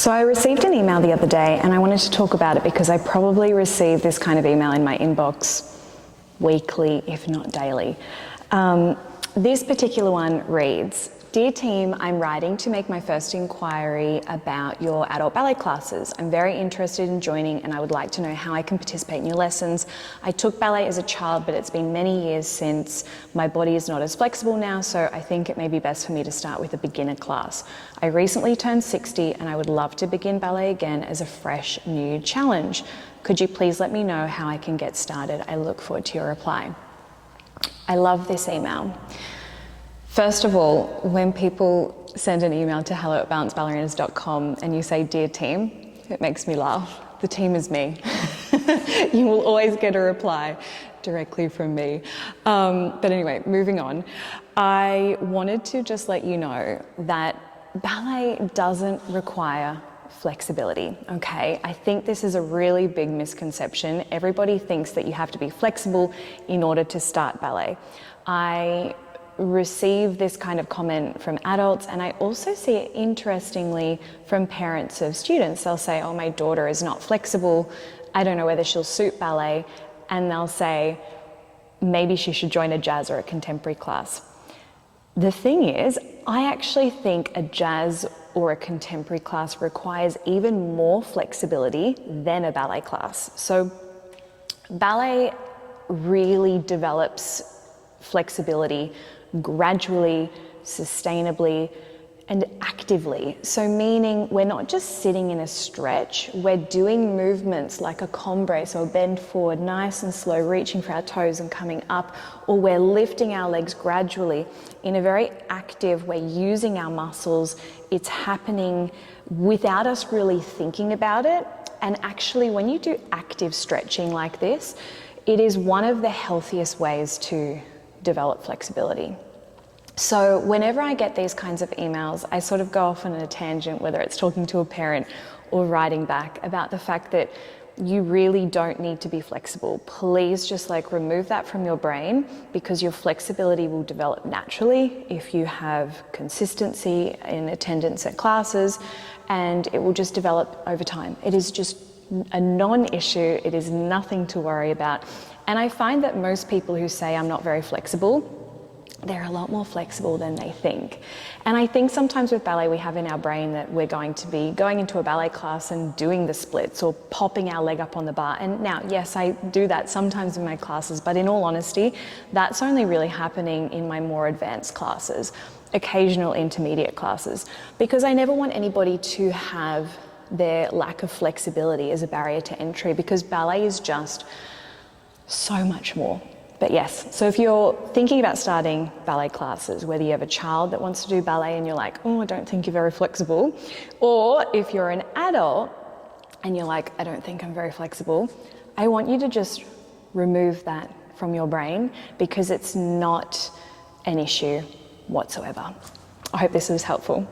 So I received an email the other day and I wanted to talk about it because I probably receive this kind of email in my inbox weekly, if not daily. This particular one reads, "Dear team, I'm writing to make my first inquiry about your adult ballet classes. I'm very interested in joining and I would like to know how I can participate in your lessons. I took ballet as a child, but it's been many years since. My body is not as flexible now, so I think it may be best for me to start with a beginner class. I recently turned 60 and I would love to begin ballet again as a fresh new challenge. Could you please let me know how I can get started? I look forward to your reply." I love this email. First of all, when people send an email to hello@balancedballerinas.com and you say, "Dear team," it makes me laugh. The team is me. You will always get a reply directly from me. But anyway, moving on. I wanted to just let you know that ballet doesn't require flexibility, okay? I think this is a really big misconception. Everybody thinks that you have to be flexible in order to start ballet. I receive this kind of comment from adults, and I also see it, interestingly, from parents of students. They'll say, "Oh, my daughter is not flexible. I don't know whether she'll suit ballet." And they'll say, "Maybe she should join a jazz or a contemporary class." The thing is, I actually think a jazz or a contemporary class requires even more flexibility than a ballet class. So ballet really develops flexibility gradually, sustainably, and actively. So meaning we're not just sitting in a stretch, we're doing movements like a combrace or bend forward, nice and slow, reaching for our toes and coming up, or we're lifting our legs gradually in a very active, we're using our muscles. It's happening without us really thinking about it. And actually, when you do active stretching like this, it is one of the healthiest ways to develop flexibility. So whenever I get these kinds of emails, I sort of go off on a tangent, whether it's talking to a parent or writing back, about the fact that you really don't need to be flexible. Please just remove that from your brain, because your flexibility will develop naturally if you have consistency in attendance at classes, and it will just develop over time. It is just a non-issue. It is nothing to worry about. And I find that most people who say I'm not very flexible, they're a lot more flexible than they think. And I think sometimes with ballet we have in our brain that we're going to be going into a ballet class and doing the splits or popping our leg up on the bar. And now, yes, I do that sometimes in my classes, but in all honesty, that's only really happening in my more advanced classes, occasional intermediate classes, because I never want anybody to have their lack of flexibility as a barrier to entry, because ballet is just so much more. But yes, so if you're thinking about starting ballet classes, whether you have a child that wants to do ballet and you're like, "Oh, I don't think you're very flexible," or if you're an adult and you're like, "I don't think I'm very flexible," I want you to just remove that from your brain, because it's not an issue whatsoever. I hope this was helpful.